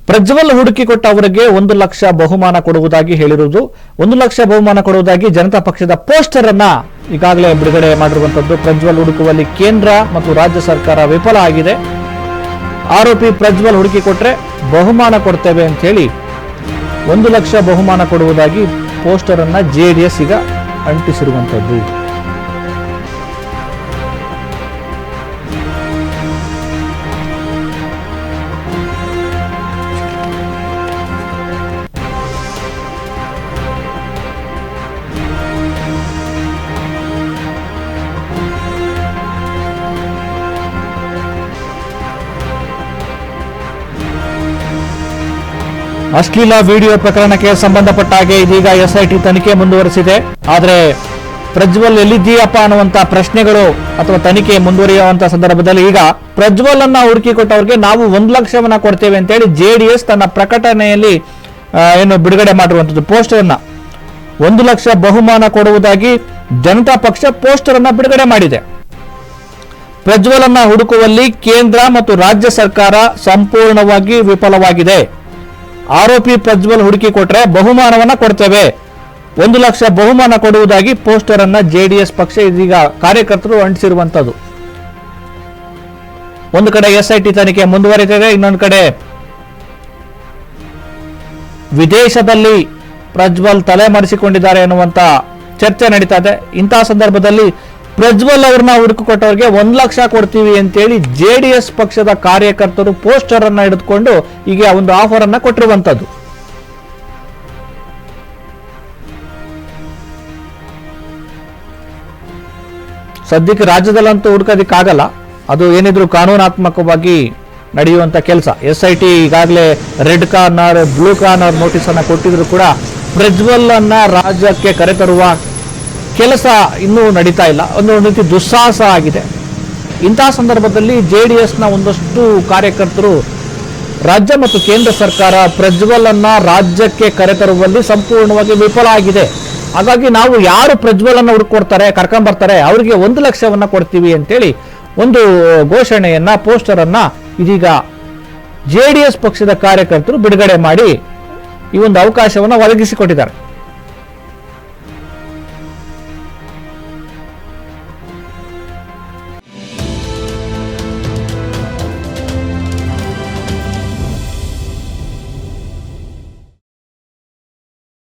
ಪ್ರಜ್ವಲ್ ಹುಡುಕಿಕೊಟ್ಟ ಅವರಿಗೆ 1 ಲಕ್ಷ ಬಹುಮಾನ ಕೊಡುವುದಾಗಿ ಹೇಳಿರುವುದು, 1 ಲಕ್ಷ ಬಹುಮಾನ ಕೊಡುವುದಾಗಿ ಜನತಾ ಪಕ್ಷದ ಪೋಸ್ಟರ್ ಅನ್ನ ಈಗಾಗಲೇ ಬಿಡುಗಡೆ ಮಾಡಿರುವಂತದ್ದು. ಪ್ರಜ್ವಲ್ ಹುಡುಕುವಲ್ಲಿ ಕೇಂದ್ರ ಮತ್ತು ರಾಜ್ಯ ಸರ್ಕಾರ ವಿಫಲ ಆಗಿದೆ. ಆರೋಪಿ ಪ್ರಜ್ವಲ್ ಹುಡುಕಿಕೊಟ್ರೆ ಬಹುಮಾನ ಕೊಡ್ತೇವೆ ಅಂತ ಹೇಳಿ 1 ಲಕ್ಷ ಬಹುಮಾನ ಕೊಡುವುದಾಗಿ ಪೋಸ್ಟರ್ ಅನ್ನ ಜೆಡಿಎಸ್ ಈಗ ಅಂಟಿಸಿರುವಂತದ್ದು. ಅಶ್ಲೀಲ ವಿಡಿಯೋ ಪ್ರಕರಣಕ್ಕೆ ಸಂಬಂಧಪಟ್ಟ ಹಾಗೆ ಇದೀಗ ಎಸ್ಐಟಿ ತನಿಖೆ ಮುಂದುವರೆಸಿದೆ. ಆದರೆ ಪ್ರಜ್ವಲ್ ಎಲ್ಲಿದ್ದೀಯಪ್ಪ ಅನ್ನುವಂತ ಪ್ರಶ್ನೆಗಳು ಅಥವಾ ತನಿಖೆ ಮುಂದುವರಿಯುವಂತಹ ಸಂದರ್ಭದಲ್ಲಿ ಈಗ ಪ್ರಜ್ವಲ್ ಅನ್ನ ಹುಡುಕಿಕೊಟ್ಟವ್ರಿಗೆ ನಾವು 1 ಲಕ್ಷವನ್ನ ಕೊಡ್ತೇವೆ ಅಂತೇಳಿ ಜೆಡಿಎಸ್ ತನ್ನ ಪ್ರಕಟಣೆಯಲ್ಲಿ ಏನು ಬಿಡುಗಡೆ ಮಾಡಿರುವಂತದ್ದು. ಪೋಸ್ಟರ್ ಅನ್ನ 1 ಲಕ್ಷ ಬಹುಮಾನ ಕೊಡುವುದಾಗಿ ಜನತಾ ಪಕ್ಷ ಪೋಸ್ಟರ್ ಅನ್ನ ಬಿಡುಗಡೆ ಮಾಡಿದೆ. ಪ್ರಜ್ವಲ್ ಅನ್ನ ಹುಡುಕುವಲ್ಲಿ ಕೇಂದ್ರ ಮತ್ತು ರಾಜ್ಯ ಸರ್ಕಾರ ಸಂಪೂರ್ಣವಾಗಿ ವಿಫಲವಾಗಿದೆ. ಆರೋಪಿ ಪ್ರಜ್ವಲ್ ಹುಡುಕಿಕೊಟ್ರೆ ಬಹುಮಾನವನ್ನ ಕೊಡ್ತೇವೆ, 1 ಲಕ್ಷ ಬಹುಮಾನ ಕೊಡುವುದಾಗಿ ಪೋಸ್ಟರ್ ಅನ್ನ ಜೆಡಿಎಸ್ ಪಕ್ಷ ಇದೀಗ ಕಾರ್ಯಕರ್ತರು ಅಂಟಿಸಿರುವಂತದ್ದು. ಒಂದು ಕಡೆ ಎಸ್ಐಟಿ ತನಿಖೆ ಮುಂದುವರಿದಿದೆ, ಇನ್ನೊಂದು ಕಡೆ ವಿದೇಶದಲ್ಲಿ ಪ್ರಜ್ವಲ್ ತಲೆಮರೆಸಿಕೊಂಡಿದ್ದಾರೆ ಎನ್ನುವಂತ ಚರ್ಚೆ ನಡೀತಾ ಇದೆ. ಇಂತಹ ಸಂದರ್ಭದಲ್ಲಿ ಪ್ರಜ್ವಲ್ ಅವ್ರನ್ನ ಹುಡುಕಿಕೊಟ್ಟವ್ರಿಗೆ 1 ಲಕ್ಷ ಕೊಡ್ತೀವಿ ಅಂತೇಳಿ ಜೆಡಿಎಸ್ ಪಕ್ಷದ ಕಾರ್ಯಕರ್ತರು ಪೋಸ್ಟರ್ ಅನ್ನ ಹಿಡಿದುಕೊಂಡು ಈಗ ಒಂದು ಆಫರ್ ಅನ್ನ ಕೊಟ್ಟಿರುವಂತದ್ದು. ಸದ್ಯಕ್ಕೆ ರಾಜ್ಯದಲ್ಲಂತೂ ಹುಡುಕೋದಿಕ್ಕಾಗಲ್ಲ, ಅದು ಏನಿದ್ರು ಕಾನೂನಾತ್ಮಕವಾಗಿ ನಡೆಯುವಂತ ಕೆಲಸ. ಎಸ್ಐಟಿ ಈಗಾಗಲೇ red corner, blue corner notice ಅನ್ನ ಕೊಟ್ಟಿದ್ರು ಕೂಡ ಪ್ರಜ್ವಲ್ ಅನ್ನ ರಾಜ್ಯಕ್ಕೆ ಕರೆತರುವ ಕೆಲಸ ಇನ್ನೂ ನಡೀತಾ ಇಲ್ಲ. ಒಂದು ರೀತಿ ದುಸ್ಸಾಹಸ ಆಗಿದೆ. ಇಂತಹ ಸಂದರ್ಭದಲ್ಲಿ ಜೆಡಿಎಸ್ನ ಒಂದಷ್ಟು ಕಾರ್ಯಕರ್ತರು ರಾಜ್ಯ ಮತ್ತು ಕೇಂದ್ರ ಸರ್ಕಾರ ಪ್ರಜ್ವಲ್ ಅನ್ನ ರಾಜ್ಯಕ್ಕೆ ಕರೆತರುವಲ್ಲಿ ಸಂಪೂರ್ಣವಾಗಿ ವಿಫಲ ಆಗಿದೆ. ಹಾಗಾಗಿ ನಾವು ಯಾರು ಪ್ರಜ್ವಲ್ ಅನ್ನ ಹುಡುಕೊಡ್ತಾರೆ, ಕರ್ಕೊಂಡ್ಬರ್ತಾರೆ, ಅವರಿಗೆ 1 ಲಕ್ಷವನ್ನ ಕೊಡ್ತೀವಿ ಅಂತೇಳಿ ಒಂದು ಘೋಷಣೆಯನ್ನ, ಪೋಸ್ಟರ್ ಅನ್ನ ಇದೀಗ ಜೆಡಿಎಸ್ ಪಕ್ಷದ ಕಾರ್ಯಕರ್ತರು ಬಿಡುಗಡೆ ಮಾಡಿ ಈ ಒಂದು ಅವಕಾಶವನ್ನು ಒದಗಿಸಿಕೊಟ್ಟಿದ್ದಾರೆ.